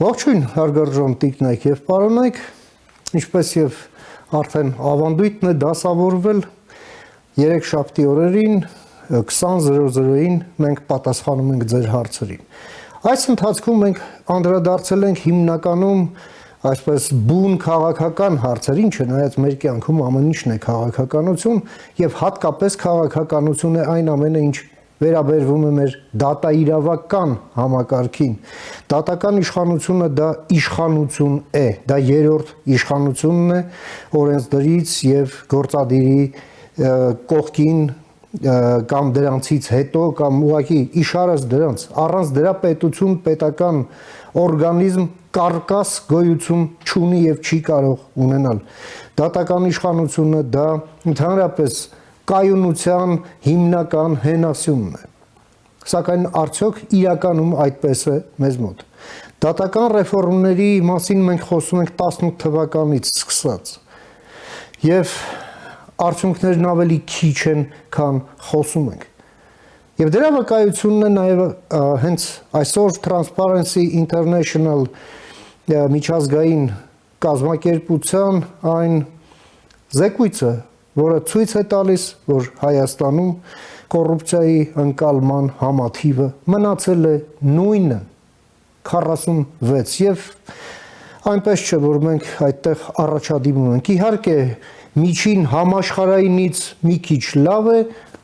Ողջույն, հարգարժան տիկնայք եւ պարոնայք, ինչպես եւ արդեն ավանդույթն է դասավորվել, երեքշաբթի օրերին 20:00-ին մենք պատասխանում ենք ձեր հարցերին։ Այս ընթացքում մենք անդրադարձել ենք հիմնականում այսպես բուն քաղաքական հարցերին, չնայած մեր կյանքում ամեն ինչն է քաղաքականություն եւ հատկապես քաղաքականություն է այն ամենը, ինչ վերաբերվում է մեր դատաիրավական համակարգին։ Դատական իշխանությունը դա իշխանություն է, դա երրորդ իշխանությունն է օրենսդրից եւ գործադիրի կողքին կամ դրանցից հետո կամ ուղղակի իշարած դրանց առանց դրա պետություն պետական օրգանիզմ կարկաս գոյություն չունի եւ չի կարող ունենալ։ Դատական իշխանությունը դա ընդհանրապես կայունության հիմնական հենասյունն է։ Սակայն արդյոք իրականում այդպես է մեզ մոտ։ Դատական ռեֆորմների մասին մենք խոսում ենք 18 թվականից սկսած։ Եվ արդյունքներն ավելի քիչ են, քան խոսում ենք։ Եվ դրա վկայությունն է նաև հենց այսօր Transparency International միջազգային կազմակերպության այն զեկույցը, որը ցույց է տալիս, որ Հայաստանում կոռուպցիայի ընկալման համաթիվը մնացել է նույնը 46 եւ այնպես չէ, որ մենք այդտեղ առաջադիմում ենք։ Իհարկե, միջին համաշխարհայինից մի քիչ լավ է,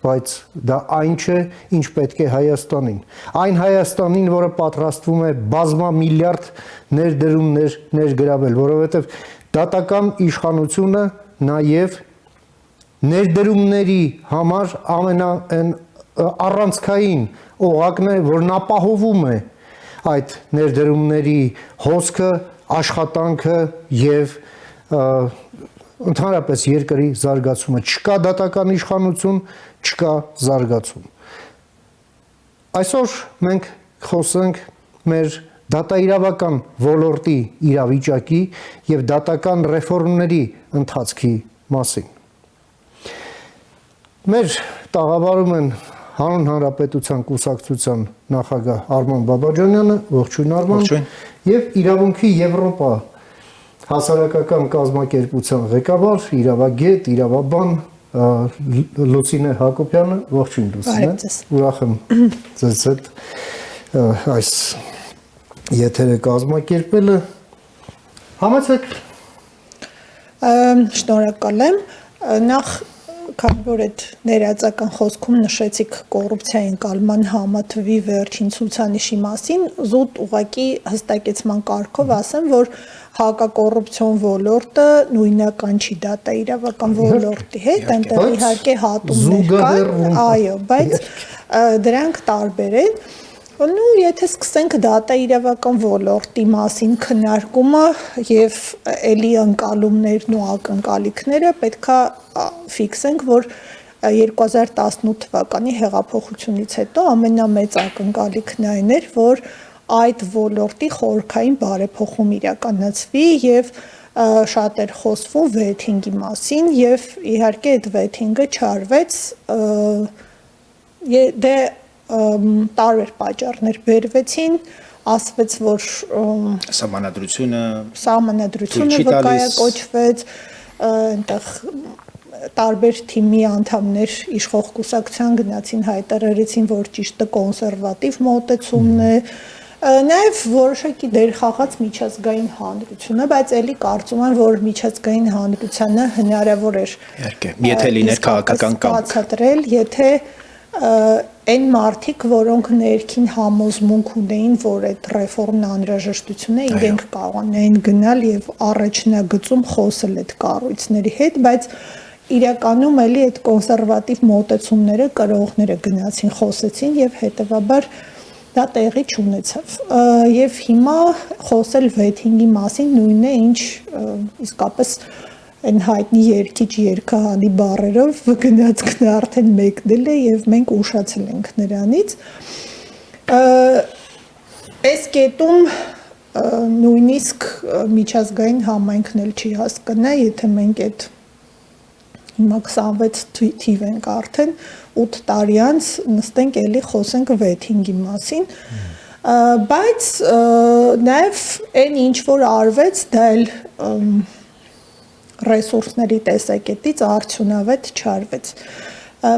բայց դա այն չէ, ինչ պետք է Հայաստանին։ Այն Հայաստանին, որը պատրաստվում է բազմամիլիարդ ներդրումներ ներգրավել, որովհետեւ դատական իշխանությունը նաև ներդրումների համար առանցքային օղակն է, որն ապահովում է այդ ներդրումների հոսքը, աշխատանքը եւ ընդհանրապես երկրի զարգացումը։ Չկա դատական իշխանություն, չկա զարգացում։ Այսօր մենք խոսենք մեր դատաիրավական ոլորտի իրավիճակի եւ դատական ռեֆորմների ընթացքի մասին։ Մեր տաղավարում են Հանուն Հանրապետության կուսակցության նախագահ Արման Բաբաջանյանը, ողջույն Արման, եւ Իրավունքի Եվրոպա հասարակական կազմակերպության ղեկավար, իրավագետ, իրավաբան Լուսինե Հակոբյանը, ողջույն Լուսինե, ուրախ եմ ձեզ հետ այս եթերը կազմակերպելը։ Համեցեք։ Շնորհակալ եմ։ Նախ քանի որ այդ ներածական խոսքում նշեցիք կոռուպցիայի ընկալման համաթվի վերջին ցուցանիշի մասին, զուտ ուղղակի հստակեցման կարգով ասեմ, որ հակակոռուպցիոն ոլորտը նույնական չի դատաիրավական ոլորտի հետ, այնտեղ իհարկե հատումներ կան, այո, բայց դրանք տարբեր են։ Ու եթե սկսենք դատաիրավական ոլորտի մասին քննարկումը եւ ելի ընկալումներն ու ակնկալիքները, պետքա ֆիքսենք, որ 2018 թվականի հեղափոխությունից հետո ամենամեծ ակնկալիքն այն էր, որ այդ ոլորտի խորքային բարեփոխում իրականացվի եւ շատ էր խոսվում վեթինգի մասին եւ իհարկե այդ վեթինգը չարվեց դե տարբեր պատճառներ բերվեցին, ասվեց, որ սահմանադրությունը վկայակոչվեց, այնտեղ տարբեր թիմի անդամներ իշխող կուսակցության գնացին հայտարարեցին, որ ճիշտը կոնսերվատիվ մոտեցումն է, նաև որոշակի դեր խաղաց միջազգային հանրությունը, բայց էլի կարծում եմ, որ միջազգային հանրությանը հնարավոր էր եթե լիներ քաղաքական կամք բացատրել, եթե այն մարդիկ, որոնք ներքին համոզմունք ունեին, որ այդ ռեֆորմն անհրաժեշտություն է, իրենք կարողանային գնալ եւ առաջնագծում խոսել այդ կառույցների հետ, բայց իրականում էլի այդ կոնսերվատիվ մոտեցումները կրողները գնացին, խոսեցին եւ հետեւաբար դա տեղի չունեցավ։ Եվ հիմա խոսել վեթինգի մասին նույնն է, ինչ իսկապես այն հայտնի երկիչ երկհանի բառերով գնացքն արդեն մեկնել է եւ մենք ուշացել ենք նրանից։ Այս կետում նույնիսկ միջազգային համայնքն էլ չի հասկանա, եթե մենք այդ հիմա 26 թիվ ենք արդեն 8 տարի անց նստենք էլի խոսենք վեթինգի մասին։ Բայց նաև այն ինչ որ արվեց, դա էլ ռեսուրսների տեսակետից արդյունավետ չարվեց։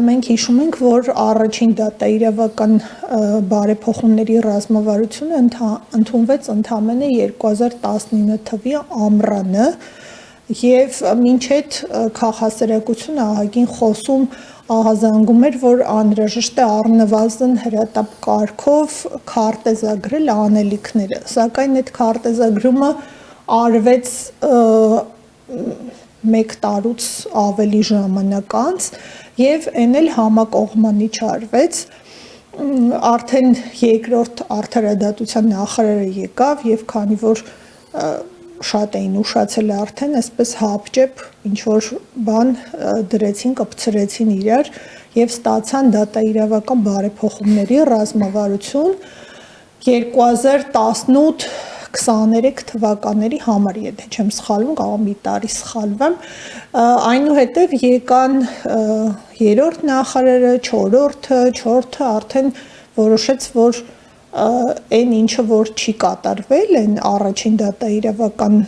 Մենք հիշում ենք, որ առաջին դատաիրավական բարեփոխումների ռազմավարությունը ընդունվեց ընդամենը 2019 թվականի ամռանը եւ մինչ այդ քաղաքասարակությունը ահագին խոսում ահազանգում էր, որ անհրաժեշտ է առնվազն հրատապ կարգով քարտեզագրել անելիքները, սակայն այդ քարտեզագրումը արվեց 1 տարուց ավելի ժամանակ անց եւ այն էլ համակողմանի չարվեց արդեն երկրորդ արդարադատության նախարարը եկավ եւ քանի որ շատ էին ուշացել արդեն այսպես հապճեպ ինչ որ բան դրեցին կպցրեցին իրար եւ ստացան դատաիրավական բարեփոխումների ռազմավարություն 2018-23 թվականների համար, եթե չեմ սխալվում, կարող մի տարի սխալվեմ, այնուհետև եկան երրորդ նախարարը, չորրորդը արդեն որոշեց, որ այն ինչը որ չի կատարվել, այն առաջին դատաիրավական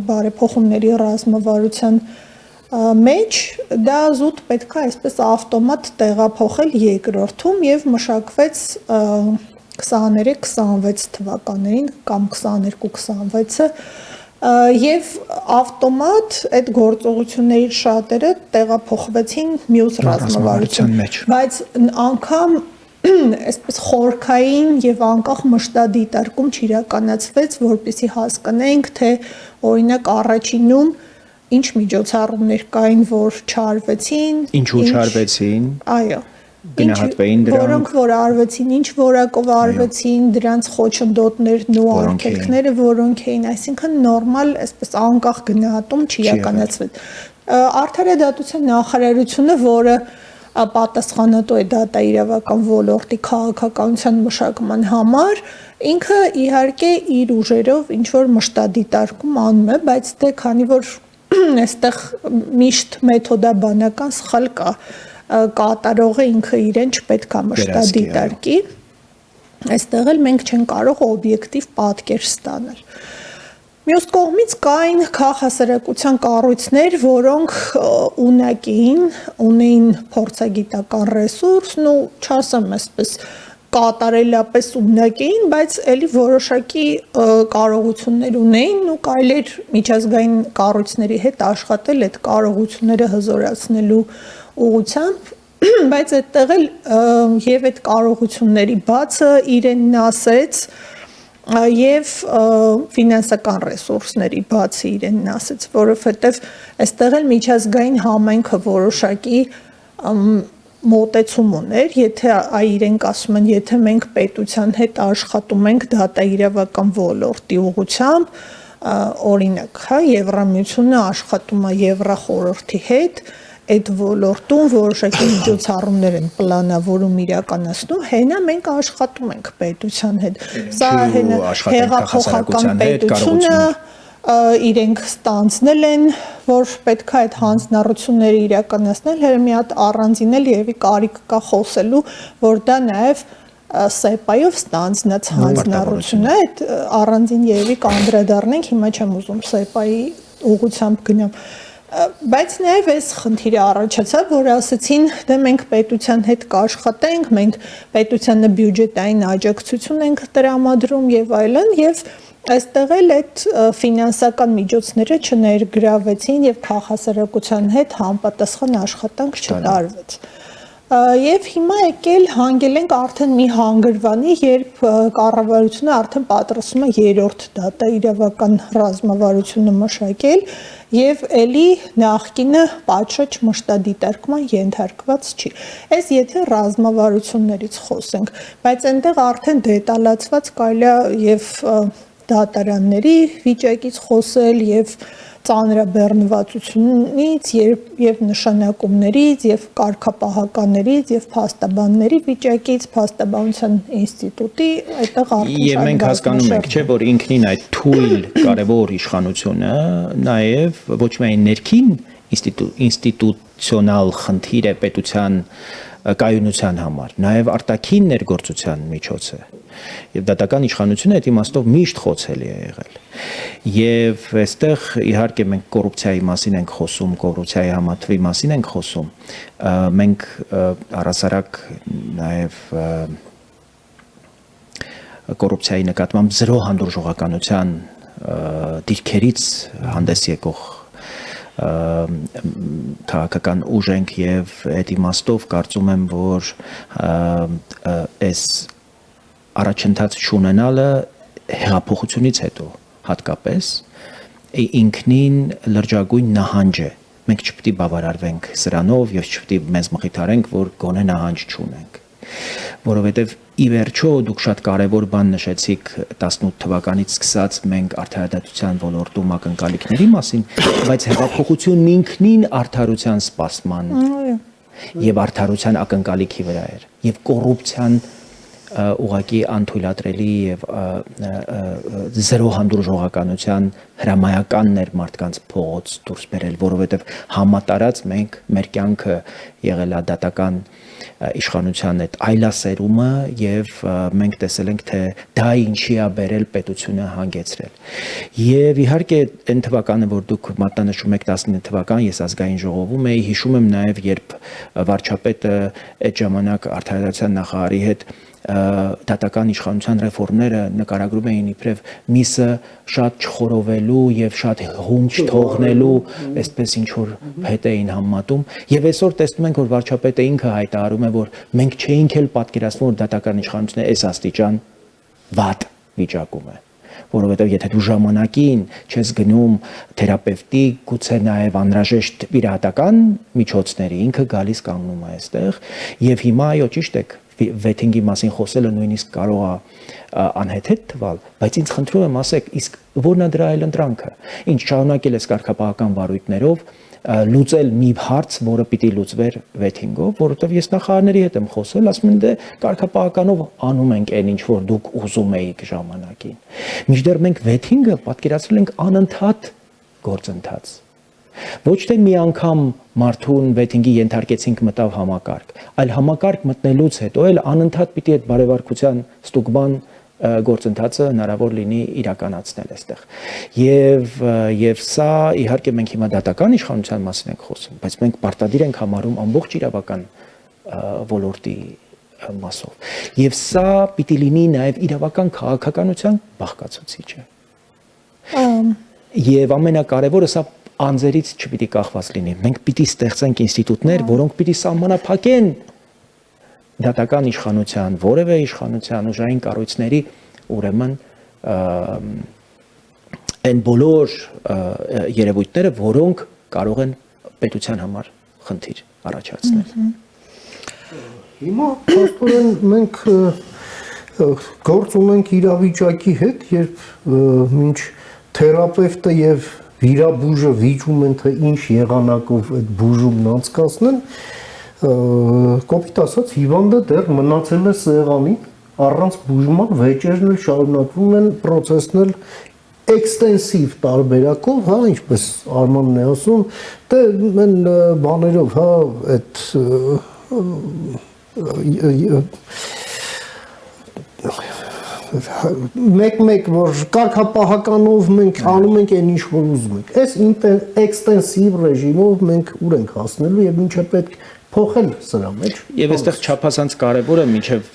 բարեփոխումների ռազմավարության մեջ դա զուտ պետք է այսպես ավտոմատ տեղափոխել երկրորդում եւ մշակվեց 23-26 թվականներին կամ 22-26-ը եւ ավտոմատ այդ գործողությունների շատերը տեղափոխվեցին մյուս ռազմավարության մեջ, բայց անգամ այսպես խորքային եւ անկախ մշտադիտարկում չիրականացվեց, որպեսզի հասկանայինք, թե օրինակ առաջինում ինչ միջոցառումներ կային, որ չարվեցին, ինչու չարվեցին, այո, գնահատվեին դրանք, որոնք որ արվեցին, ինչ որակով արվեցին, դրանց խոչընդոտներն ու արգելքները, որոնք էին, այսինքն նորմալ, այսպես անկախ գնահատում չիրականացվեց։ Արդարադատության նախարարությունը, որը պատասխանատու է դատաիրավական ոլորտի քաղաքականության մշակման համար, ինքը իհարկե իր ուժերով ինչ որ մշտադիտարկում անում է, բայց դե քանի որ այստեղ միշտ մեթոդաբանական սխալ կա, կատարողը ինքը իրեն չպետք է մշտադիտարկի, այստեղ էլ մենք չենք կարող օբյեկտիվ պատկեր ստանալ։ Մյուս կողմից կային քաղաքասարակության կառույցներ, որոնք ունեին փորձագիտական ռեսուրսն ու չասեմ այսպես կատարելապես ունակ էին, բայց էլի որոշակի կարողություններ ունեին ու կարելի էր միջազգային կառույցների հետ աշխատել այդ կարողությունները հզորացնելու ուղղությամբ, բայց այդտեղ էլ եւ այդ կարողությունների բացը իրենն ասեց եւ ֆինանսական ռեսուրսների բացի իրենն ասեց, որովհետեւ այստեղ էլ միջազգային համայնքը որոշակի մոտեցում ուներ, եթե իրենք ասում են, եթե մենք պետության հետ աշխատում ենք դատաիրավական ոլորտի ուղղությամբ, օրինակ, հա, Եվրամիությունը աշխատում է Եվրախորհրդի հետ, այդ ոլորտում որոշակի միջոցառումներ են պլանավորում իրականացնում, հենա մենք աշխատում ենք պետության հետ։ Սա հենա հեղափոխական պետությունը իրենք ստանձնել են, որ պետք է այդ հանձնառությունները իրականացնել, հենց մի հատ առանձին էլ եւի կարիք կա խոսելու, որ դա նաեւ սեպայով ստանձնած հանձնառություն է, այդ առանձին եւի կանդրադառնանք, հիմա չեմ ուզում սեպայի ուղղությամբ գնամ։ Բայց նաև այս խնդիրը առաջացավ, որ ասացին, դե մենք պետության հետ կաշխատենք, մենք պետությանը բյուջետային աջակցություն ենք տրամադրում եւ այլն, եւ այստեղ էլ այդ ֆինանսական միջոցները չներգրավվեցին եւ քաղաքասարակության հետ համապատասխան աշխատանք չտարվեց։ Եվ հիմա եկել հանգել ենք արդեն մի հանգրվանի, երբ կառավարությունը արդեն պատրաստում է երրորդ դատաիրավական ռազմավարությունը մշակել եւ էլի նախկինը պատշաճ մշտադիտարկման ենթարկված չի։ Այս եթե ռազմավարություններից խոսենք, բայց այնտեղ արդեն դետալացված կարելի է եւ դատարանների վիճակից խոսել եւ ծանրաբեռնվածությունից եւ նշանակումներից եւ կարգապահականներից եւ փաստաբանների վիճակից փաստաբանության ինստիտուտի այդտեղ արդեն եւ մենք հասկանում ենք, չէ, որ ինքնին այդ թույլ կարևոր իշխանությունը նաեւ ոչ միայն ներքին ինստիտուցիոնալ խնդիր է պետության կայունության համար, նաև արտաքին ներգործության միջոց է։ Եվ դատական իշխանությունը այդ իմաստով միշտ խոցելի է եղել։ Եվ այստեղ իհարկե մենք կոռուպցիայի մասին ենք խոսում, կոռուպցիայի համատվի մասին ենք խոսում, մենք առասարակ նաև կոռուպցիայի նկատմամբ զրո հանդուրժողականության դիրքերից հանդես եկող քաղաքական ուժ ենք եւ այդ իմաստով կարծում եմ, որ այս առաջընթաց չունենալը հեղափոխությունից հետո հատկապես ինքնին լրջագույն նահանջ է։ Մենք չպետք է բավարարվենք սրանով եւ չպետք է մեզ մխիթարենք, որ գոնե նահանջ չունենք, որովհետեւ ի վերջո դուք շատ կարևոր բան նշեցիք 18 թվականից սկսած մենք արդարադատության ոլորտում ակնկալիքների մասին, բայց հեղափոխությունն ինքնին արդարության սպասման եւ արդարության ակնկալիքի վրա էր եւ կոռուպցիան ուղղակի անթույլատրելի եւ զրո հանդուրժողականության հրամայականն էր մարդկանց փողոց դուրս բերել, որովհետեւ համատարած մենք մեր կյանքը եղել է դատական իշխանության այդ այլասերումը եւ մենք տեսել ենք թե դա ինչի է բերել պետությունը հանգեցրել։ Եվ իհարկե այն թվականը, որ դուք մատնանշում եք 19 թվական, ես ազգային ժողովում էի, հիշում եմ նաեւ երբ վարչապետը այդ ժամանակ արդարադատության նախարարի հետ դատական իշխանության ռեֆորմները նկարագրում էին իբրև միսը շատ չխորովելու եւ շատ հունչ թողնելու, այսպես ինչ որ հետ էին համատում եւ այսօր տեսնում ենք որ վարչապետը ինքը հայտարարում է որ մենք չէինք էլ պատկերացնում որ դատական իշխանությունը այս աստիճան վատ վիճակում է, որովհետեւ եթե դու ժամանակին չես գնում թերապևտի, գուցե նաեւ անհրաժեշտ վիրահատական միջոցների, ինքը գալիս կանգնում է այստեղ եւ հիմա այո ճիշտ եք վեթինգի մասին խոսելը նույնիսկ կարող է անհեթեթ թվալ, բայց ինձ խնդրում եմ ասեք, իսկ որն է դրա այլընտրանքը։ Ինչ շարունակել ես կարգապահական վարույթներով լուծել մի հարց, որը պիտի լուծվեր վեթինգով, որովհետև ես նախարարների հետ եմ խոսել, ասում են դե կարգապահականով անում ենք այն ինչ որ դուք ուզում էիք ժամանակին։ Մինչդեռ մենք վեթինգը պատկերացրել ենք անընդհատ գործընթաց։ Ոչ թե մի անգամ մարդուն վեթինգի ենթարկեցինք մտավ համակարգ, այլ համակարգ մտնելուց հետո էլ անընդհատ պիտի այդ բարևարկության ստուգման գործընթացը հնարավոր լինի իրականացնել այստեղ։ Եվ սա իհարկե մենք հիմա դատական իշխանության մասին ենք խոսում, բայց մենք պարտադիր ենք համարում ամբողջ իրավական ոլորտի մասով։ Եվ սա պիտի լինի նաև իրավական քաղաքականության բաղկացուցիչը։ Եվ ամենակարևորը սա անձերից չպիտի կախված լինի։ Մենք պիտի ստեղծենք ինստիտուտներ, որոնք պիտի սահմանափակեն դատական իշխանության, որևէ իշխանության ուժային կառույցների, ուրեմն այն բոլոր երևույթները, որոնք կարող են պետության համար խնդիր առաջացնել։ Հիմա փաստորեն մենք գործ ունենք իրավիճակի հետ, երբ մինչ թերապևտը եւ վիրաբույժը վիճում են թե ինչ եղանակով այդ բուժումն անցկացնեն, կոպիտ ասած հիվանդը դեռ մնացել է սեղանին առանց բուժման, վեճերն էլ շարունակվում են, պրոցեսն էլ էքստենսիվ տարբերակով, հա, ինչպես Արմանն է ասում, դե մեն բաներով, հա, այդ մեկ որ կարգապահականով մենք անում ենք այն ինչ որ ուզում ենք։ Այս էքստենսիվ ռեժիմով մենք ուր ենք հասնելու եւ ինչ է պետք փոխել սրա մեջ։ Եվ այստեղ չափազանց կարևոր է մինչև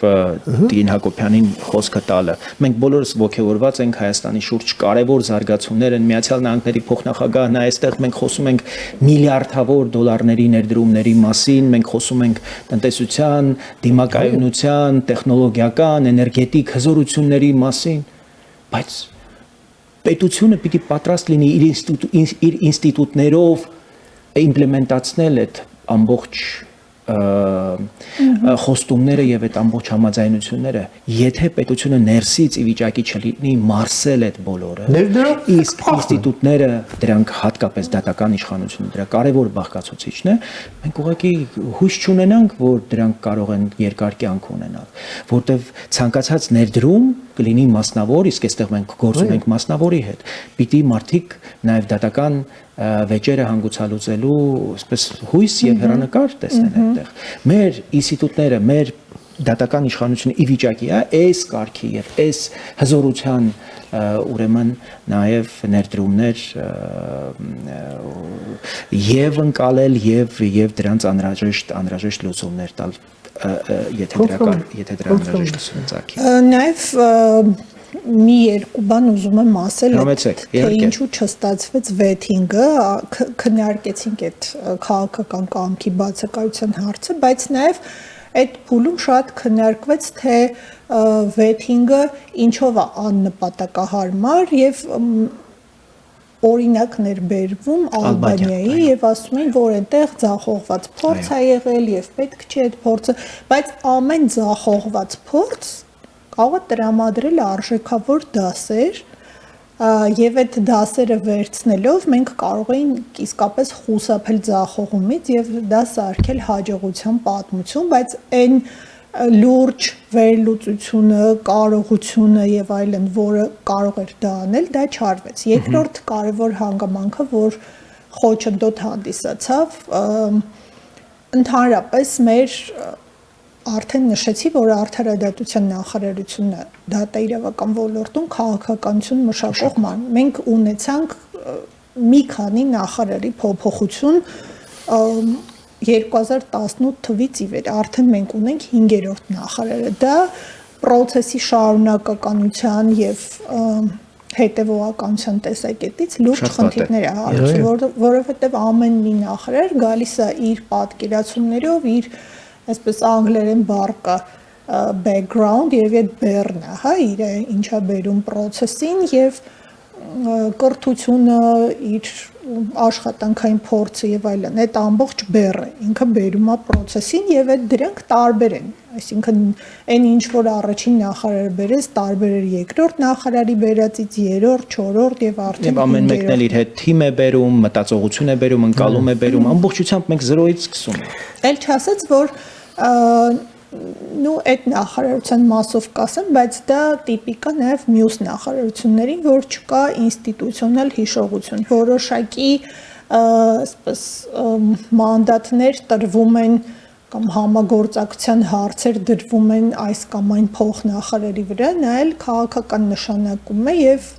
Տիկին Հակոբյանին խոսքը տալը։ Մենք բոլորս ողջավորված ենք Հայաստանի շուրջ կարևոր զարգացումներ են, Միացյալ Նահանգների փոխնախագահն է այստեղ, մենք խոսում ենք միլիարդավոր դոլարների ներդրումների մասին, մենք խոսում ենք տնտեսության, դիմակայունության, տեխնոլոգիական, էներգետիկ հզորությունների մասին, բայց պետությունը պիտի պատրաստ լինի իր ինստիտուտներով իմպլեմենտացնել այդ ամբողջ խոստումները եւ այդ ամբողջ համաձայնությունները, եթե պետությունը ներսից ի վիճակի չլինի մարսել այդ բոլորը, իսկ ինստիտուտները դրանք հատկապես դատական իշխանությունը դրա կարևոր բաղկացուցիչն է, մենք ուղղակի հույս չունենանք, որ դրանք կարող են երկար կյանք ունենալ, որտեվ ցանկացած ներդրում կլինի մասնավոր, իսկ այստեղ մենք գործ ունենք մասնավորի հետ, պիտի մարդիկ նաեւ դատական վեճերը հանգուցալուծելու այսպես հույս եւ հեռանկար տեսնեն այդտեղ։ Մեր ինստիտուտները, մեր դատական իշխանությունը ի վիճակի է այս կարգի եւ այս հզորության ուրեմն նաեւ ներդրումներ եւ ընկալել եւ դրանց անհրաժեշտ լուծումներ տալ եթե դրան անհրաժեշտություն ծագի։ Նաեւ մի երկու բան ուզում եմ ասել, թե ինչու չստացվեց վեթինգը, քննարկեցինք այդ քաղաքական կամքի բացակայության հարցը, բայց նաեւ այդ փուլում շատ քննարկվեց, թե վեթինգը ինչով է աննպատակահարմար եւ օրինակներ բերվում Ալբանիայի եւ ասում են, որ այնտեղ ձախողված փորձ է եղել եւ պետք չէ այդ փորձը, բայց ամեն ձախողված փորձ կարող է տրամադրել արժեքավոր դասեր եւ այդ դասերը վերցնելով մենք կարող ենք իսկապես խուսափել ձախողումից եւ դա սարքել հաջողության պատմություն, բայց այն լուրջ վերլուծությունը, կարողությունը եւ այլն, որը կարող էր դա անել, դա չարվեց։ Երկրորդ կարևոր հանգամանքը, որ խոչընդոտ հանդիսացավ, ընդհանրապես մեր արդեն նշեցի, որ արդարադատության նախարարությունը դատա իրավական ոլորտում քաղաքականություն մշակող ման։ Մենք ունեցանք մի քանի նախարարի փոփոխություն 2018 թվականից ի վեր, արդեն մենք ունենք 5-րդ նախարարը։ Դա process-ի շարունակականության եւ հետևողականության տեսակետից լուրջ խնդիրներ է հարուցում, որովհետեւ ամեն մի նախարար գալիս է իր պատկերացումներով, իր այսպես անգլերեն բառը background եւ այդ բեռնը, հա, իր ինչա բերում process-ին եւ կրթությունը, իր աշխատանքային փորձը եւ այլն, այդ ամբողջ բեռը ինքը բերում է process-ին եւ այդ դրանք տարբեր են, այսինքն այն ինչ որ առաջին նախարարը բերեց, տարբեր էր երկրորդ նախարարի բերածից, երրորդ, չորրորդ եւ արդեն ամեն մեկն էլ իր հետ թիմ է բերում, մտածողություն է բերում, ընկալում է բերում, ամբողջությամբ մենք 0-ից սկսում ենք։ Էլ չասած, որ նու այդ նախարարության մասով կասեմ, բայց դա տիպիկա նաև մյուս նախարարություններին, որ չկա ինստիտուցիոնալ հիշողություն, որոշակի այսպես մանդատներ տրվում են կամ համագործակցության հարցեր դրվում են այս կամ այն փոխնախարարի վրա, նա էլ քաղաքական նշանակում է եւ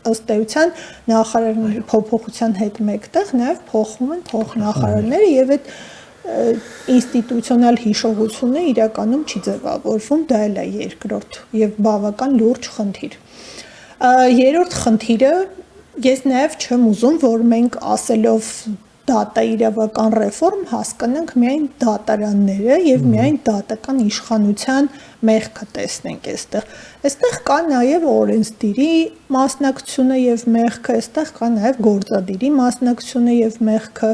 ըստ էության նախարարների փոփոխության հետ մեկտեղ նաև փոխվում են փոխնախարարները եւ այդ ինստիտուցիոնալ հիշողությունը իրականում չի ձևավորվում, դա էլ է երկրորդ եւ բավական լուրջ խնդիր։ Երրորդ խնդիրը ես նաև չեմ ուզում, որ մենք ասելով դատա իրավական ռեֆորմ հասկանանք միայն դատարանները եւ միայն դատական իշխանության մեղքը տեսնենք այստեղ։ Այստեղ կա նաեւ օրենսդիրի մասնակցությունը եւ մեղքը, այստեղ կա նաեւ գործադիրի մասնակցությունը եւ մեղքը։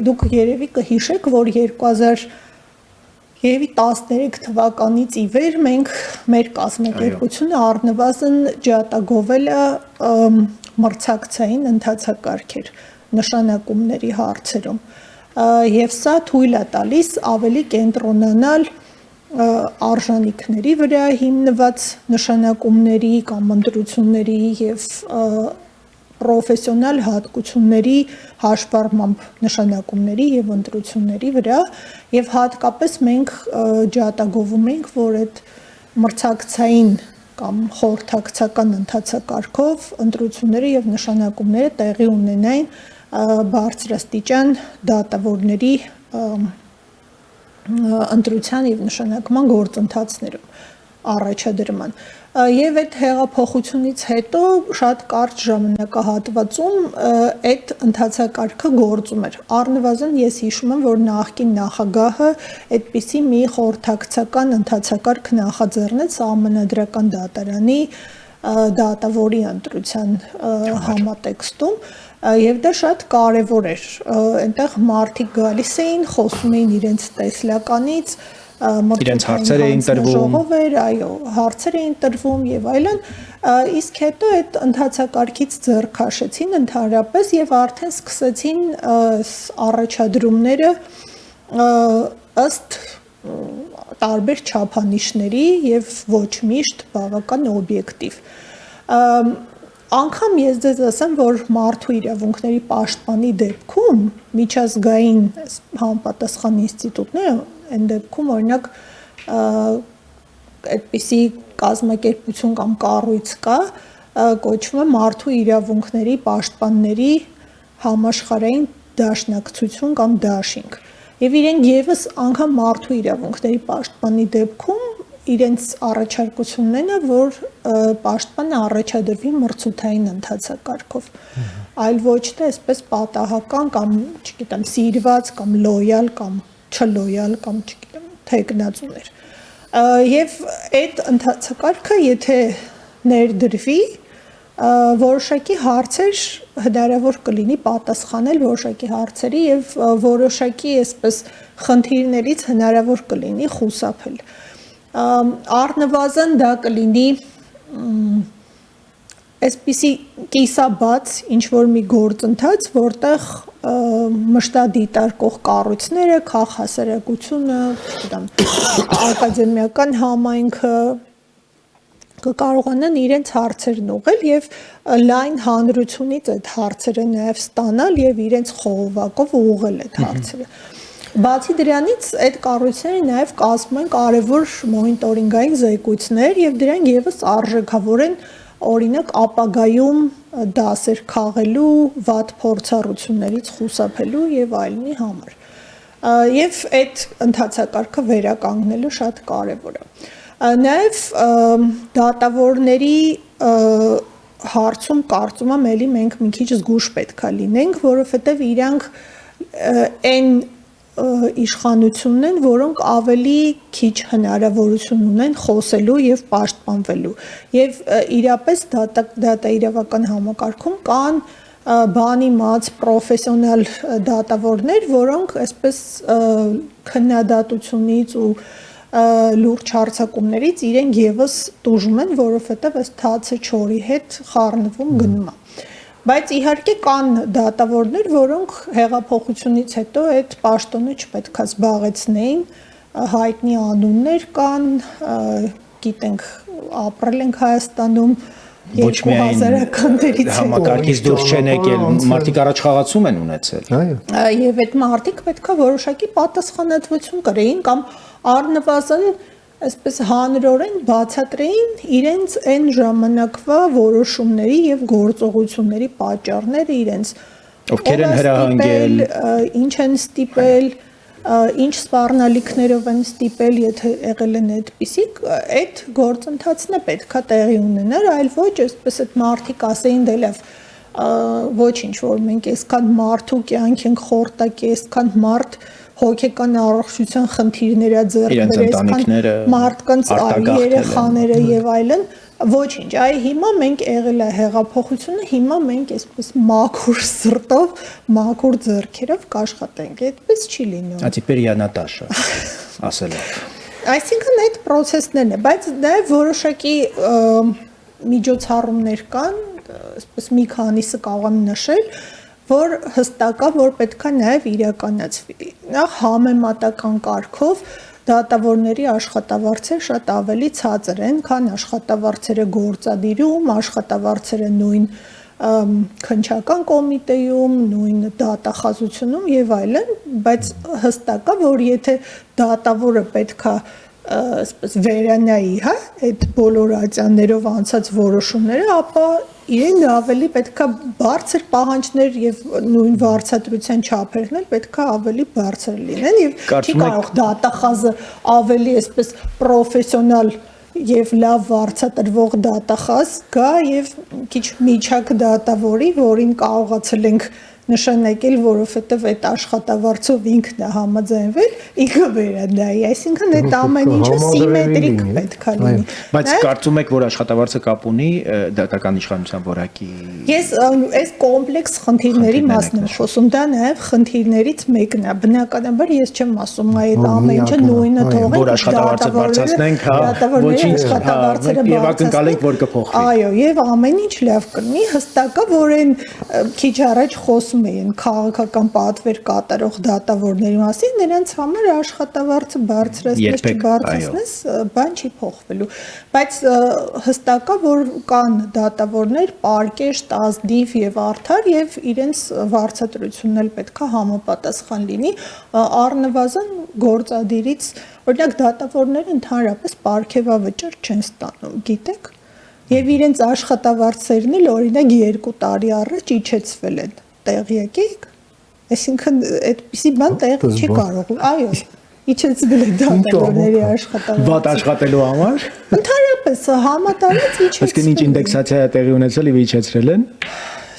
Դուք երևի կհիշեք, որ 2013 թվականից ի վեր մենք մեր կազմակերպությունը առնվազն ջատագովել է մրցակցային ընթացակարգեր նշանակումների հարցերում եւ սա թույլ է տալիս ավելի կենտրոնանալ արժանինքների վրա հիմնված նշանակումների կամ ընտրությունների եւ պրոֆեսիոնալ հատկությունների հաշվառմամբ նշանակումների եւ ընտրությունների վրա եւ հատկապես մենք ջատագովում ենք, որ այդ մրցակցային կամ խորհրդակցական ընթացակարգով ընտրությունները եւ նշանակումները տեղի ունենային բարձրաստիճան դատավորների ընտրության եւ նշանակման գործընթացներում առաջադրման եւ այդ հեղափոխությունից հետո շատ կարճ ժամանակահատվածում այդ ընթացակարգը գործում էր առնվազն ես հիշում եմ որ նախկին նախագահը այդպիսի մի խորհրդակցական ընթացակարգ նախաձեռնեց Սահմանադրական դատարանի դատավորի ընտրության համատեքստում եւ դա շատ կարեւոր էր այնտեղ մարդիկ գալիս էին խոսում էին իրենց տեսլականից իրենց հարցեր էին տրվում, այո, հարցեր էին տրվում եւ այլն, իսկ հետո այդ ընթացակարգից ձեռ քաշեցին ընդհանրապես եւ արդեն սկսեցին առաջադրումները ըստ տարբեր չափանիշների եւ ոչ միշտ բավական օբյեկտիվ։ անգամ ես ձեզ ասեմ, որ մարդու իրավունքների պաշտպանի դեպքում միջազգային համապատասխան ինստիտուտները այն դեպքում օրինակ այդպիսի կազմակերպություն կամ կառույց կա, կոչվում է մարդու իրավունքների պաշտպանների համաշխարհային դաշնակցություն կամ դաշինք։ Եվ իրենք եւս անգամ մարդու իրավունքների պաշտպանի դեպքում իրենց առաջարկությունն է, որ պաշտպանը առաջադրվի մրցութային ընթացակարգով, այլ ոչ թե այսպես պատահական կամ, չգիտեմ, սիրված կամ լոյալ կամ չլոյալ կամ, չգիտեմ, թեկնածուներ։ Եվ այդ ընթացակարգը, եթե ներդրվի, որոշակի հարցեր հնարավոր կլինի պատասխանել որոշակի հարցերի եւ որոշակի այսպես խնդիրներից հնարավոր կլինի խուսափել։ Առնվազն դա կլինի այսպիսի կիսաբաց ինչ որ մի գործընթաց, որտեղ մշտադիտարկող կառույցները, քաղաքասարակությունը, չգիտեմ, ակադեմիական համայնքը կկարողանան իրենց հարցերն ուղղել եւ լայն հանրությունից այդ հարցերը նաեւ ստանալ եւ իրենց խողովակով ուղղել այդ հարցերը։ Բացի դրանից այդ կառույցները նաեւ կազմում են կարևոր մոնիտորինգային զեկույցներ եւ դրանք եւս արժեքավոր են օրինակ ապագայում դասեր քաղելու, վատ փորձառություններից խուսափելու եւ այլնի համար։ Եվ այդ ընթացակարգը վերականգնելը շատ կարևոր է։ Նաև դատավորների հարցում կարծում եմ էլի մենք մի քիչ զգուշ պետքա լինենք, որովհետև իրանք այն իշխանությունն են, որոնք ավելի քիչ հնարավորություն ունեն խոսելու եւ պաշտպանվելու։ Եվ իրապես դատաիրավական համակարգում կան բանի մած պրոֆեսիոնալ դատավորներ, որոնք այսպես քննադատությունից ու լուրջ հարցակումներից իրենք եւս տուժում են, որովհետեւ այս թացը չորի հետ խառնվում գնում է։ Բայց իհարկե կան դատավորներ, որոնք հեղափոխությունից հետո այդ պաշտոնը չպետքա զբաղեցնեին, հայտնի անուններ կան, գիտենք, ապրել ենք Հայաստանում ոչ միայն համակարգից դուրս չեն եկել, մարդիկ առաջխաղացում են ունեցել։ Եվ այդ մարդիկ պետքա որոշակի պատասխանատվություն կրեին կամ առնվազն այսպես հանրորեն բացատրեին իրենց այն ժամանակվա որոշումների եւ գործողությունների պատճառները իրենց ովքեր են հրահանգել, ինչ են ստիպել, ինչ սպառնալիքներով են ստիպել, եթե եղել են այդպիսիք, այդ գործընթացն է պետքա տեղի ունենար, այլ ոչ այսպես այդ մարդիկ ասեին դե լավ, ոչինչ, որ մենք այսքան մարդու կյանք ենք խորտակի, այսքան մարդ հոգեկան առողջության խնդիրներ է ձեռք բերել, մարդկանց երեխաները եւ այլն, ոչինչ, այ հիմա մենք եղել է հեղափոխությունը, հիմա մենք այսպես մաքուր սրտով, մաքուր ձեռքերով կաշխատենք, այդպես չի լինում։ А теперь я Наташа, ասելով։ Այսինքն այդ process-ն է, բայց նաեւ որոշակի միջոցառումներ կան, այսպես մի քանիսը կարող եմ նշել, որ հստակա, որ պետքա նաև իրականացվի։ Նախ համեմատական կարգով դատավորների աշխատավարձերը շատ ավելի ցածր են, քան աշխատավարձերը գործադիրում, աշխատավարձերը նույն քննչական կոմիտեում, նույն դատախազությունում եւ այլն, բայց հստակա, որ եթե դատավորը պետքա այսպես վերանայի, հա, այդ բոլոր ատյաններով անցած որոշումները, ապա իրեն ավելի պետքա բարձր պահանջներ եւ նույն վարձատրության չափերն էլ պետքա ավելի բարձր լինեն եւ չի կարող դատախազը ավելի այսպես պրոֆեսիոնալ եւ լավ վարձատրվող դատախազ գա եւ քիչ միջակ դատավորի, որին կարողացել ենք նշանակել, որովհետև այդ աշխատավարձով ինքն է համաձայնվել, ինքը վերադայի, այսինքն այդ ամեն ինչը սիմետրիկ պետք է լինի։ Բայց կարծում եք, որ աշխատավարձը կապ ունի դատական իշխանության որակի։ Ես այս կոմպլեքս խնդիրների մասն եմ խոսում, դա նաև խնդիրներից մեկն է։ Բնականաբար ես չեմ ասում, այդ ամեն ինչը նույնը թողենք, որ աշխատավարձը բարձրացնենք, հա, ոչինչ աշխատավարձերը եւ ակնկալենք, որ կփոխվի։ Այո, եւ ամեն ինչ լավ կլինի, հստակ է, որ այն քիչ առաջ խոսում խոսում էին քաղաքական պատվեր կատարող դատավորների մասին, նրանց համար աշխատավարձը բարձրացնես, չբարձրացնես, բան չի փոխվելու, բայց հստակ է, որ կան դատավորներ, պարկեշտ, ազնիվ եւ արդար եւ իրենց վարձատրությունն էլ պետք է համապատասխան լինի, առնվազն գործադիրից, օրինակ դատավորները ընդհանրապես պարգևավճար չեն ստանում, գիտեք, եւ իրենց աշխատավարձերն էլ օրինակ 2 տարի առաջ իջեցվել են, տեղյակ եք, այսինքն այդպիսի բան տեղ չի կարող, այո, իջեցվել են դատավորների աշխատավարձը։ Վատ աշխատելու համար։ Ընդհանրապես համատարած իջեցվել։ Այսինքն ինչ ինդեքսացիա է տեղի ունեցել եւ իջեցրել են։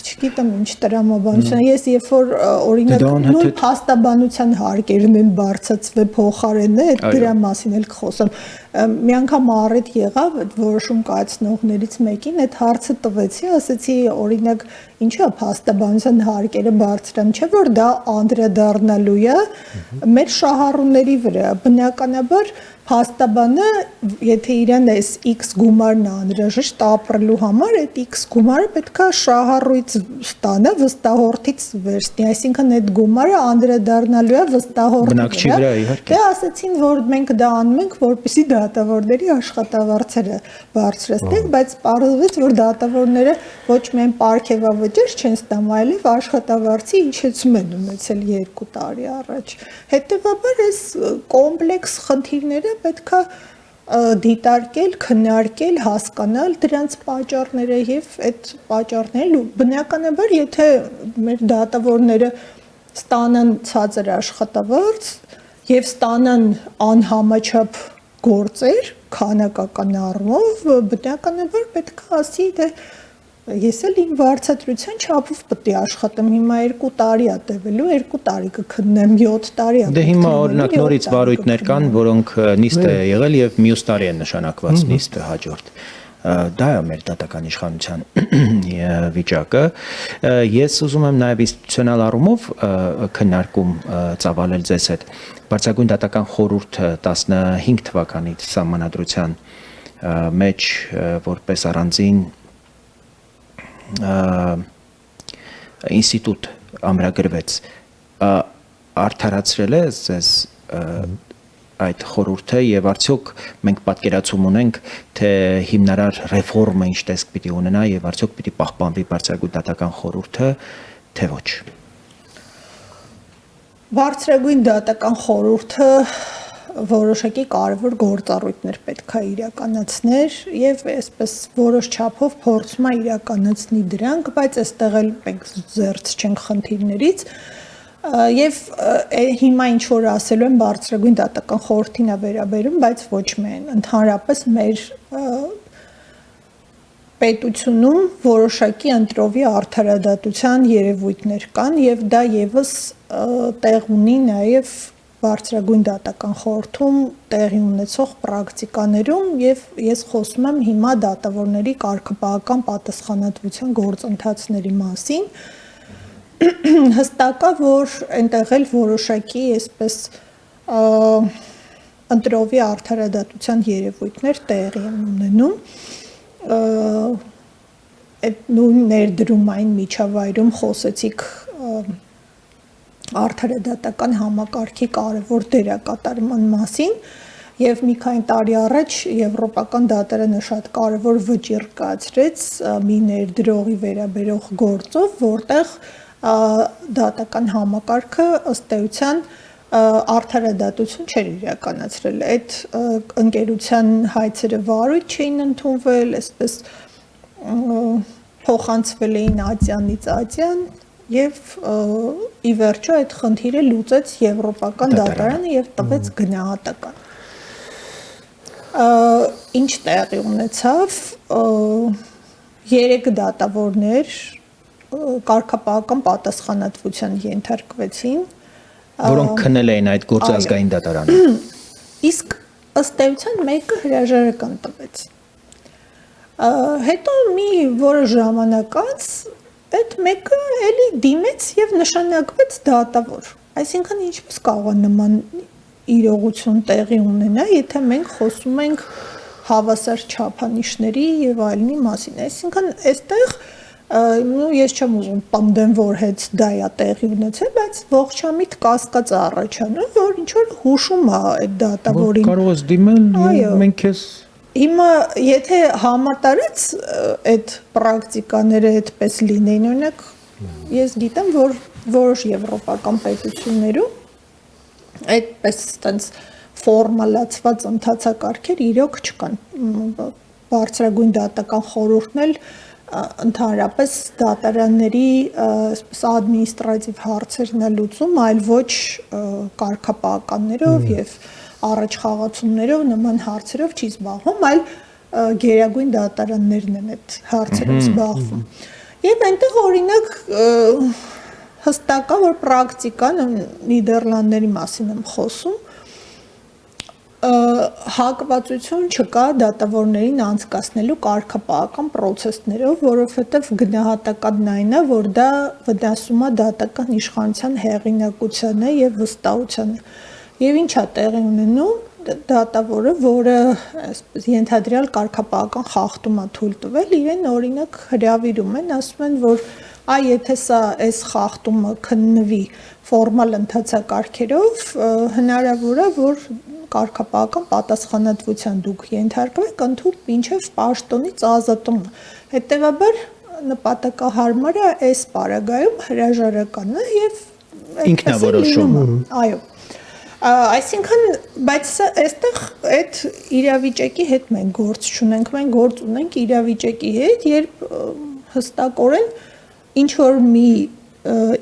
Չգիտեմ ինչ տրամաբանություն, ես երբ որ օրինակ նույն փաստաբանության հարկերն են բարձրացվել փոխարենը, դրա մասին էլ կխոսեմ։ Մի անգամ առիթ եղավ այդ որոշում կայացնողներից մեկին այդ հարցը տվեցի, ասեցի օրինակ ինչու է փաստաբանության հարկերը բարձրանում, չէ՞ որ դա անդրադառնալու է մեր շահառուների վրա, բնականաբար փաստաբանը, եթե իրեն այս X գումարն անհրաժեշտ ապրելու համար, այդ X գումարը պետք է շահառուից ստանա, վստահորդից վերցնի, այսինքն այդ գումարը անդրադառնալու է վստահորդի վրա։ Դե ասեցին, որ մենք դա անում ենք, որպեսզի դատավորների աշխատավարձերը բարձրացնենք, բայց պարզվեց, որ դատավորները ոչ միայն պարգևավճար չեն ստանում, այլև աշխատավարձի իջեցում են ունեցել 2 տարի առաջ։ Հետևաբար այս կոմպլեքս խնդիրները պետք է դիտարկել, քննարկել, հասկանալ դրանց պատճառները եւ այդ պատճառները բնականաբար եթե մեր դատավորները ստանան ցածր աշխատավարձ եւ ստանան անհամաչափ գործեր քանակական առումով բնականաբար պետք է ասի դե ես էլ իմ վարձատրության չափով պետք է աշխատեմ հիմա 2 տարի է տևելու 2 տարի կքննեմ 7 տարի է դե հիմա օրինակ նորից վարույթներ կան որոնք նիստ է եղել եւ մյուս տարի են նշանակված նիստը հաջորդ դա է մեր դատական իշխանության վիճակը ես ուզում եմ նաեւ ինստիտուցիոնալ առումով քննարկում ծավալել ձեզ հետ բարձրագույն դատական խորհուրդը 15 թվականից սահմանադրության մեջ որպես առանձին ինստիտուտ ամրագրվեց արդարացրել է ձեզ այդ խորհուրդը եւ արդյոք մենք պատկերացում ունենք թե հիմնարար ռեֆորմը ինչ տեսք պիտի ունենա եւ արդյոք պիտի պահպանվի բարձրագույն դատական խորհուրդը թե ոչ բարձրագույն դատական խորհուրդը որոշակի կարևոր գործառույթներ պետք է իրականացներ եւ այսպես որոշ չափով փորձում է իրականացնի դրանք, բայց այստեղ էլ մենք զերծ չենք խնդիրներից եւ հիմա ինչ որ ասելու եմ բարձրագույն դատական խորհրդին է վերաբերում, բայց ոչ միայն ընդհանրապես մեր պետությունում որոշակի ընտրովի արդարադատության երևույթներ կան եւ դա եւս տեղ ունի նաեւ բարձրագույն դատական խորհրդում տեղի ունեցող պրակտիկաներում եւ ես խոսում եմ հիմա դատավորների կարգապահական պատասխանատվության գործընթացների մասին հստակ է որ այնտեղ էլ որոշակի այսպես ընտրովի արդարադատության երևույթներ տեղի են ունենում այդ նույն ներդրումային միջավայրում խոսեցիք արդարադատական համակարգի կարևոր դերակատարման մասին եւ մի քանի տարի առաջ եվրոպական դատարանը շատ կարևոր վճիռ կայացրեց մի ներդրողի վերաբերող գործով, որտեղ դատական համակարգը ըստ էության արդարադատություն չէր իրականացրել։ Այդ ընկերության հայցերը վարույթ չէին ընդունվել, այսպես փոխանցվել էին ատյանից ատյան եւ ի վերջո այդ խնդիրը լուծեց եվրոպական դատարանը եւ տվեց գնահատական։ Ինչ տեղի ունեցավ 3 դատավորներ կարգապահական պատասխանատվության ենթարկվեցին, որոնք քննել էին այդ գործը ազգային դատարանում։ Իսկ ըստ էության մեկը հրաժարական տվեց։ Հետո մի որոշ ժամանակ անց այդ մեկը էլի դիմեց եւ նշանակվեց դատավոր։ Այսինքն ինչպես կարող է նման իրողություն տեղի ունենա, եթե մենք խոսում ենք հավասար չափանիշների եւ այլնի մասին։ Այսինքն այստեղ ես չեմ ուզում պնդեմ, որ հետ դա է տեղի ունեցել, բայց ողջամիտ կասկած է առաջանում, որ ինչ որ հուշում է այդ դատավորին։ Կարող ես դիմել, մենք քեզ Հիմա եթե համատարած այդ պրակտիկաները այդպես լինեին, օրինակ ես գիտեմ, որ որոշ եվրոպական պետություններում այդպես տենց ֆորմալացված ընթացակարգեր իրոք չկան։ Բարձրագույն դատական խորհուրդն էլ ընդհանրապես դատարանների ադմինիստրատիվ հարցերն է լուծում, այլ ոչ կարգապահականներով եւ առաջ խաղացումներով նման հարցերով չի զբաղվում, այլ գերագույն դատարաններն են այդ հարցերով զբաղվում։ Եվ այնտեղ օրինակ հստակ է, որ պրակտիկան Նիդերլանդների մասին եմ խոսում, հակվածություն չկա դատավորներին անցկացնելու կարգապահական պրոցեսներով, որովհետև գնահատականն այն է, որ դա վնասում է դատական իշխանության հեղինակությանը եւ վստահությանը։ Եվ ինչ է տեղի ունենում, դատավորը, որը այսպես ենթադրյալ կարգապահական խախտում է թույլ տվել, իրեն օրինակ հրավիրում են, ասում են, որ եթե սա այս խախտումը քննվի ֆորմալ ընթացակարգերով, հնարավոր է, որ կարգապահական պատասխանատվության դուք ենթարկվեք ընդհանուր մինչև պաշտոնից ազատումը։ Հետևաբար նպատակահարմար է այս պարագայում հրաժարականը եւ ինքնավորոշումը։ Այո։ Այսինքն, բայց այստեղ այդ իրավիճակի հետ մենք գործ չունենք, մենք գործ ունենք իրավիճակի հետ, երբ հստակորեն ինչ որ մի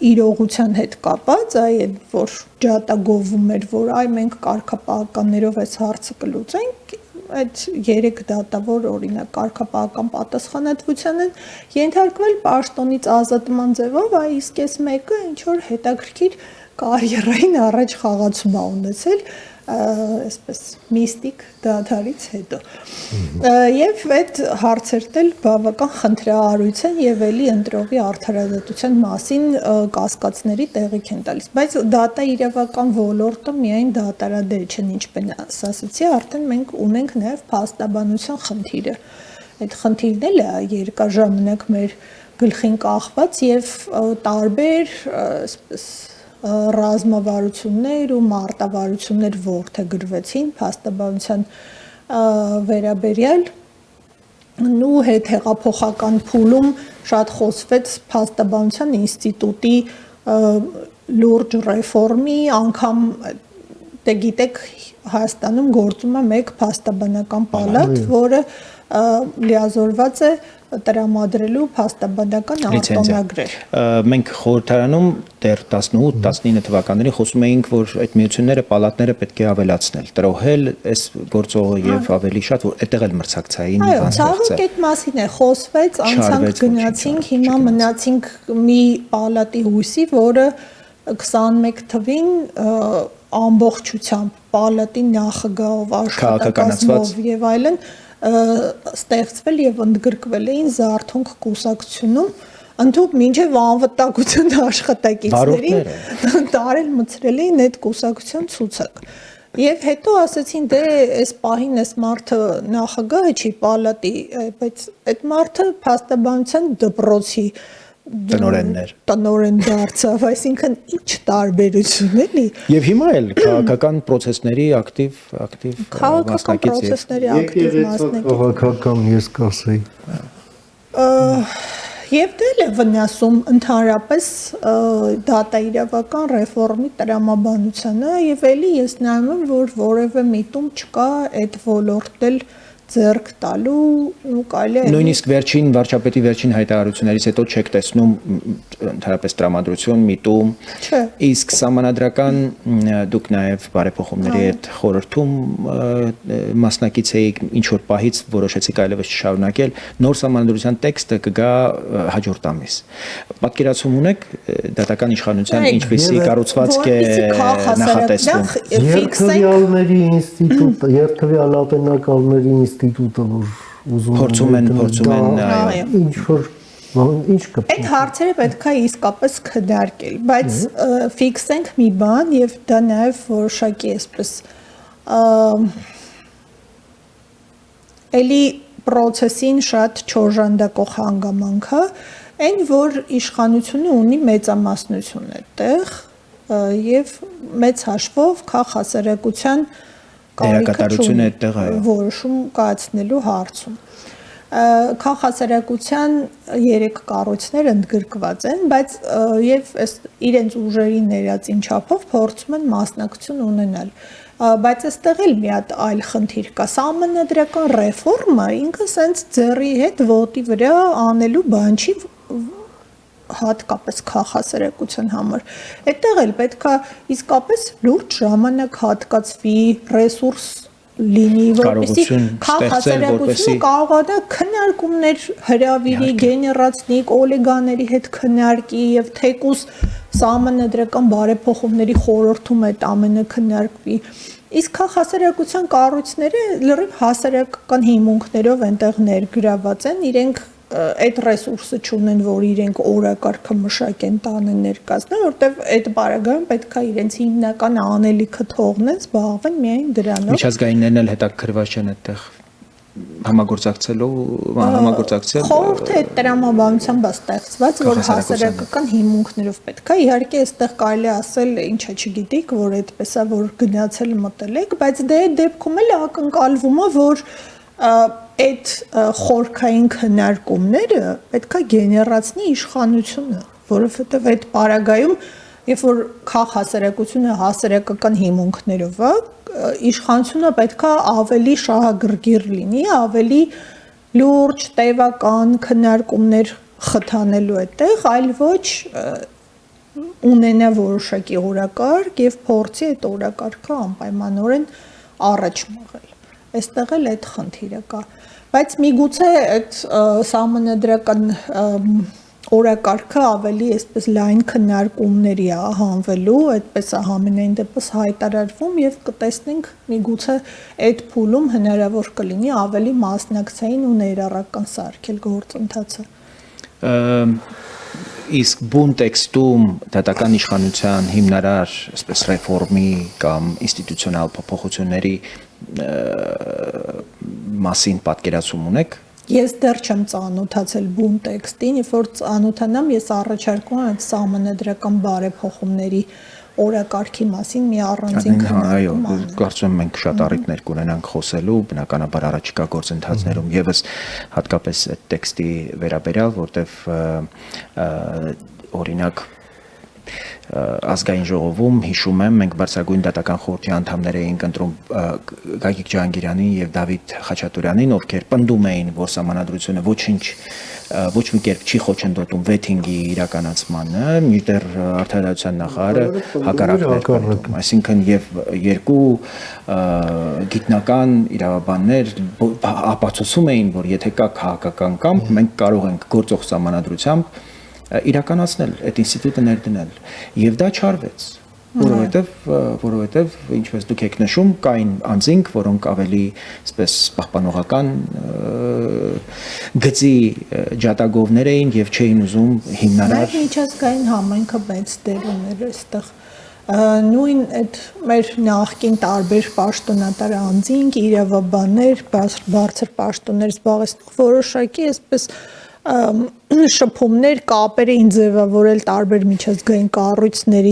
իրողության հետ կապած, այդ որ ջատագովում էր, որ մենք կարգապահականներով այս հարցը կլուծենք, այդ 3 դատավոր օրինակ կարգապահական պատասխանատվության են ենթարկվել պաշտոնից ազատման ձևով, իսկ այս մեկը ինչ որ հետաքրքիր կարիերային առաջ խաղացում է ունեցել, այսպես միստիկ դադարից հետո։ Եվ այդ հարցերն էլ բավական խնդրահարույց են եւ էլի ընտրովի արդարադատության մասին կասկածների տեղիք են տալիս, բայց դատա իրավական ոլորտը միայն դատարաններ չեն, ինչպես ասացի, արդեն մենք ունենք նաեւ փաստաբանության խնդիրը։ Այդ խնդիրն էլ է երկար ժամանակ մեր գլխին կախված եւ տարբեր այսպես ռազմավարություններ ու մարտավարություններ որդեգրվեցին փաստաբանության վերաբերյալ ու հետ հեղափոխական փուլում շատ խոսվեց փաստաբանության ինստիտուտի լուրջ ռեֆորմի, անգամ դե գիտեք Հայաստանում գործում է մեկ փաստաբանական պալատ, որը լիազորված է տրամադրելու փաստաբանական արտոնագրեր։ Մենք խորհրդարանում դեռ 18-19 թվականներին խոսում էինք, որ այդ միությունները, պալատները պետք է ավելացնել, տրոհել այս գործողը եւ ավելի շատ, որ այդտեղ էլ մրցակցային ցավոք այդ մասին է խոսվեց, անցանք գնացինք, հիմա մնացինք մի պալատի հույսի, որը 21 թվին ամբողջությամբ պալատի նախագահով, աշխատակազմով եւ այլն ստեղծվել եւ ընդգրկվել էին Զարթոնք կուսակցությունում, ընդհանուր մինչեւ անվտանգության աշխատակիցներին տարել մցրել էին այդ կուսակցության ցուցակ։ Եվ հետո ասացին դե այս պահին այս մարդը նախագահը չի պալատի, բայց այդ մարդը փաստաբանության դպրոցի տնօրեն դարձավ, այսինքն ինչ տարբերություն էլի։ Եվ հիմա էլ քաղաքական process-ների ակտիվ քաղաքական process-ների ակտիվ մասնակից։ Քաղաքական ես կասեի։ Եվ դա էլ է վնասում ընդհանրապես դատաիրավական ռեֆորմի տրամաբանությանը եւ էլի ես նայում եմ, որ որևէ միտում չկա այդ ոլորտն էլ ձեռք տալու ու կարելի է նույնիսկ վերջին վարչապետի վերջին հայտարարություններից հետո չեք տեսնում ընդհանրապես տրամադրություն, միտում, իսկ սահմանադրական դուք նաև բարեփոխումների այդ խորհրդում մասնակից եք, ինչ որ պահից որոշեցիք այլևս չշարունակել, նոր սահմանադրության տեքստը կգա հաջորդ ամիս։ Պատկերացում ունեք դատական իշխանության ինչպիսի կառուցվածք է նախատեսվում։ Երթվյալների ինստիտուտը, երթվյալ ապենակալների ինստիտուտը, որ ուզում փորձում են ինչ որ ինչ կպետք։ Այդ հարցերը պետք է իսկապես քննարկել, բայց ֆիքսենք մի բան եւ դա նաեւ որոշակի այսպես էլի process-ին շատ չօժանդակող հանգամանքը այն որ իշխանությունը ունի մեծամասնություն այդտեղ եւ մեծ հաշվով քաղաքասարակության դերակատարությունը այդտեղ այո որոշում կայացնելու հարցում քաղաքասարակության 3 կառույցներ ընդգրկված են, բայց եւ իրենց ուժերի ներածին չափով փորձում են մասնակցություն ունենալ։ Բայց այստեղ էլ մի հատ այլ խնդիր կա։ Սահմանադրական ռեֆորմը ինքը սենց ձեռի հետ ոտի վրա անելու բան չի հատկապես քաղաքասարակության համար։ Այդտեղ էլ պետքա իսկապես լուրջ ժամանակ հատկացվի, ռեսուրս լինի, որպեսզի քաղաքասարակությունը կարողանա քննարկումներ հրավիրի, գեներացնի, կոլեգաների հետ քննարկի եւ թեկուս սահմանադրական բարեփոխումների խորհրդում այդ ամենը քննարկվի։ Իսկ քաղաքասարակության կառույցները լրիվ հասարակական հիմունքներով այնտեղ ներգրաված են, իրենք այդ ռեսուրսը չունեն, որ իրենք օրակարգը մշակեն տանեն ներկայացնեն, որտեվ այդ բարագայում պետք է իրենց հիմնական անելիքը թողնեն, զբաղվեն միայն դրանով։ Միջազգայիններն էլ հետաքրքրված չեն այդտեղ համագործակցել։ Խորհուրդը այդ տրամաբանությամբ է ստեղծված, որ հասարակական հիմունքներով պետք է։ Իհարկե, այստեղ կարելի է ասել, ինչա չգիտեք, որ այդպես է, որ գնացել մտել եք, բայց դե այդ դեպքում էլ ակնկալվում է, որ այդ խորքային քննարկումները պետք է գեներացնի իշխանությունը, որովհետև այդ պարագայում, երբ որ քաղաքասարակությունը հասարակական հիմունքներով է, իշխանությունը պետք է ավելի շահագրգիռ լինի, ավելի լուրջ, տևական քննարկումներ խթանելու այդտեղ, այլ ոչ ունենա որոշակի օրակարգ եւ փորձի այդ օրակարգը անպայմանորեն առաջ մղել։ Այստեղ էլ այդ խնդիրը կա, բայց միգուցե այդ սահմանադրական օրակարգը ավելի այսպես լայն քննարկումների է հանվելու, այդպես է համենայն դեպս հայտարարվում եւ կտեսնենք միգուցե այդ փուլում հնարավոր կլինի ավելի մասնակցային ու ներառական սարքել գործընթացը։ Իսկ բուն տեքստում դատական իշխանության հիմնարար այսպես ռեֆորմի կամ ինստիտուցիոնալ փոփոխությունների մասին պատկերացում ունեք։ Ես դեռ չեմ ծանոթացել բուն տեքստին, երբ որ ծանոթանամ, ես առաջարկում եմ այդ սահմանադրական բարեփոխումների օրակարգի մասին մի առանձին քննարկում անել։ Այո, կարծում եմ մենք շատ առիթներ կունենանք խոսելու, բնականաբար առաջիկա գործընթացներում եւս հատկապես այդ տեքստի վերաբերյալ, որտեվ օրինակ ազգային ժողովում հիշում եմ մենք բարձրագույն դատական խորհրդի անդամներ էինք ընտրում Գագիկ Ջահանգիրանին եւ Դավիթ Խաչատուրյանին, ովքեր պնդում էին, որ սահմանադրությունը ոչ մի կերպ չի խոչընդոտում վեթինգի իրականացմանը, մինչդեռ արդարադատության նախարարը հակառակն էր։ Այսինքն եւ երկու գիտնական իրավաբաններ ապացուցում էին, որ եթե կա քաղաքական կամք, մենք կարող ենք գործող սահմանադրությամբ իրականացնել այդ ինստիտուտը ներդնել եւ դա չարվեց որովհետեւ ինչպես դուք եք նշում կային անձինք որոնք ավելի այսպես պահպանողական գծի ջատագովներ էին եւ չէին ուզում հիմնարար միջազգային համայնքը մեծ դեր ուներ այստեղ նույն այդ մեր նախկին տարբեր պաշտոնատար անձինք իրավաբաններ բարձր պաշտոններ զբաղեցնող որոշակի այսպես շփումներ կապեր էին ձևավորել տարբեր միջազգային կառույցների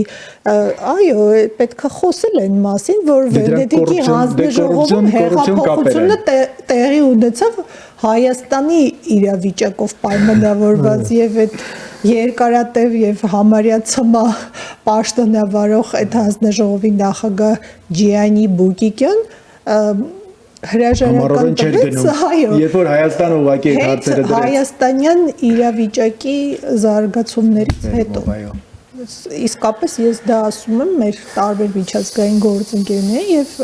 այո պետք է խոսել այն մասին որ Վենետիկի հանձնաժողովում հեղափոխությունը տեղի ունեցավ Հայաստանի իրավիճակով պայմանավորված եւ այդ երկարատև եւ համարյա ցմա պաշտոնավարող այդ հանձնաժողովի նախագահ Ջիանի Բուկիկյան հրաժարական տվեց, երբ որ Հայաստանը ուղղակի այդ հարցերը դրեց հայաստանյան իրավիճակի զարգացումներից հետո իսկապես ես դա ասում եմ մեր տարբեր միջազգային գործընկերների եւ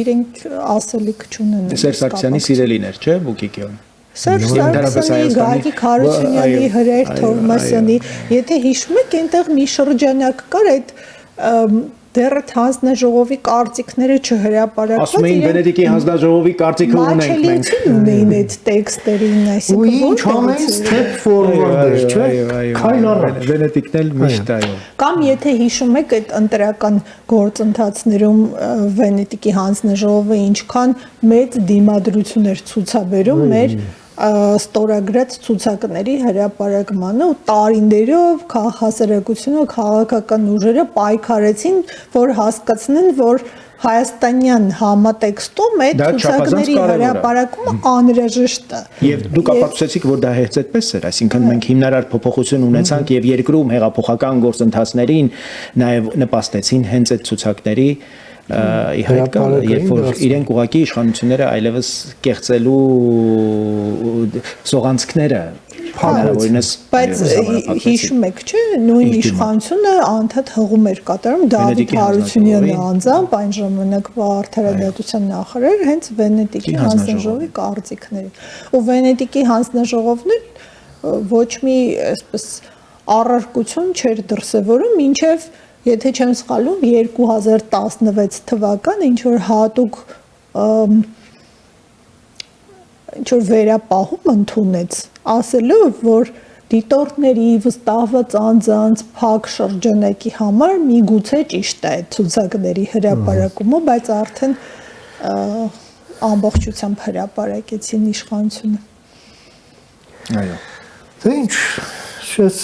իրենք ասելիք չունեն Սերժ Սարգսյանի սիրելիներ, չէ, Բուկիկյան Սերժ Սարգսյանի, Գագիկ Հարությունյանի, Հրեր Թովմասյանի, եթե հիշում եք, այնտեղ մի շրջանակ կար այդ դեռ հանձնաժողովի կարծիքները չհրապարակված Ասում էին Վենետիկի հանձնաժողովի կարծիքը ունենք մենք։ Մաչելիություն ունեին այդ տեքստերին, Ու ինչ անեն step forward, չէ՞։ Քայլ առաջ։ Վենետիկն էլ միշտ այո։ Կամ եթե հիշում եք այդ ընտրական գործընթացներում Վենետիկի հանձնաժողովը ինչքան մեծ դիմադրություն էր ցուցաբերում մեր ստորագրած ցուցակների հրապարակմանը ու տարիներով հասարակությունը քաղաքական ուժերը պայքարեցին, որ հասկացնեն, որ հայաստանյան համատեքստում այդ ցուցակների հրապարակումը անհրաժեշտ է։ Եվ դուք ապացուցեցիք, որ դա հենց այդպես էր, այսինքն մենք հիմնարար փոփոխություն ունեցանք եւ երկրում հեղափոխական գործընթացներին նաեւ նպաստեցին հենց այդ ցուցակների իհայտ գալը, երբ որ իրենք ուղակի իշխանությունները այլևս կեղծելու սողանցքները հնարավորինս բայց հիշում եք, չէ՞, նույն իշխանությունը անդադ հղում էր կատարում Դավիթ Հարությունյանը անձամբ այն ժամանակվա արդարադատության նախարար հենց Վենետիկի հանձնաժողովի կարծիքներին։ Ու Վենետիկի հանձնաժողովն ոչ մի այսպես առարկություն չէր դրսևորում, ինչև եթե չեմ սխալվում 2016 թվականը ինչ որ հատուկ ինչ որ վերապահում ընդունեց, ասելով, որ դիտորդների վստահված անձանց փակ շրջանակի համար միգուցե ճիշտ է այդ ցուցակների հրապարակումը, բայց արդեն ամբողջությամբ հրապարակեցին իշխանությունը։ Այո։ Թե ինչ, ես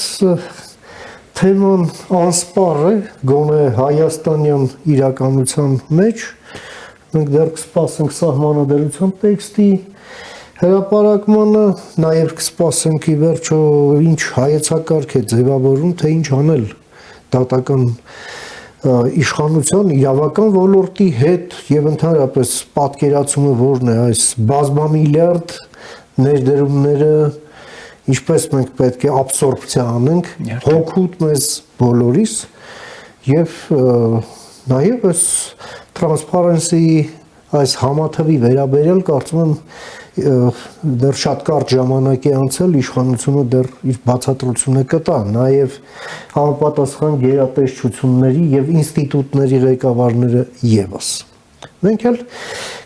թեման անսպառ է, գոնե հայաստանյան իրականության մեջ, մենք դեռ կսպասենք սահմանադրության տեքստի հրապարակմանը, նաև կսպասենք ի վերջո ինչ հայեցակարգ է ձևավորում, թե ինչ անել դատական իշխանության իրավական ոլորտի հետ եւ ընդհանրապես պատկերացումը որն է այս բազմամիլիարդ ներդրումները ինչպես մենք պետք է աբսորբցիա անենք հոգուտ մեզ բոլորիս եւ նաեւ այս տրանսպարենսի այս համաթվի վերաբերյալ կարծում եմ դեռ շատ կարճ ժամանակ է անցել իշխանությունը դեռ իր բացատրությունը կտա նաեւ համապատասխան գերատեսչությունների եւ ինստիտուտների ղեկավարները եւս մենք էլ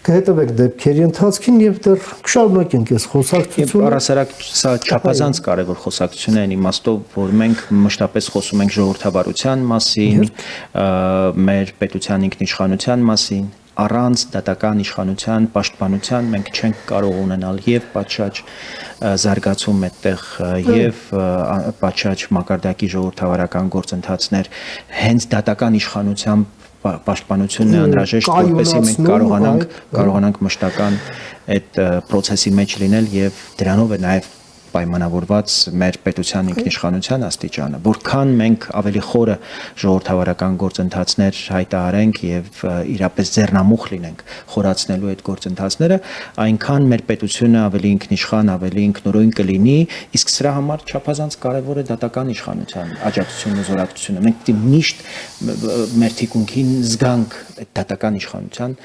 կհետևենք դեպքերի ընթացքին եւ դեռ կշարունակենք այս խոսակցությունը։ Առասարակ սա չափազանց կարևոր խոսակցություն է այն իմաստով, որ մենք մշտապես խոսում ենք ժողովրդավարության մասին, մեր պետության ինքնիշխանության մասին, առանց դատական իշխանության պաշտպանության մենք չենք կարող ունենալ եւ պատշաճ զարգացում այդտեղ եւ պատշաճ մակարդակի ժողովրդավարական գործընթացներ հենց դատական իշխանությամբ պաշտպանությունն է անհրաժեշտ, որպեսզի մենք կարողանանք մշտական այդ process-ի մեջ լինել եւ դրանով է նաեւ պայմանավորված մեր պետության ինքնիշխանության աստիճանը, որքան մենք ավելի խորը ժողովրդավարական գործընթացներ հայտարարենք եւ իրապես ձեռնամուխ լինենք խորացնելու այդ գործընթացները, այնքան մեր պետությունը ավելի ինքնիշխան, ավելի ինքնուրույն կլինի, իսկ սրա համար չափազանց կարեւոր է դատական իշխանության աջակցությունն ու զորակցությունը։ Մենք պետք է միշտ մեր թիկունքին զգանք այդ դատական իշխանության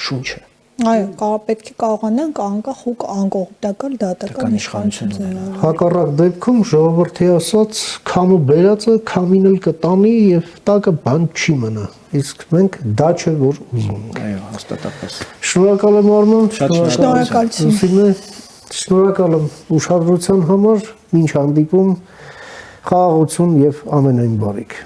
շունչը։ Այո, պետք է կարողանանք անկախ ու անկողմնակալ դատական իշխանություն ձևավորել։ Հակառակ դեպքում ժողովրդի ասած քամու բերածը քամին էլ կտանի եւ տակը բան չի մնա։ Իսկ մենք դա չէ որ ուզում ենք։ Այո, հաստատապես։ Շնորհակալ եմ Արման, Շնորհակալություն։ Շնորհակալ եմ ուշադրության համար, մինչ հանդիպում, խաղաղություն եւ ամենայն բարիք։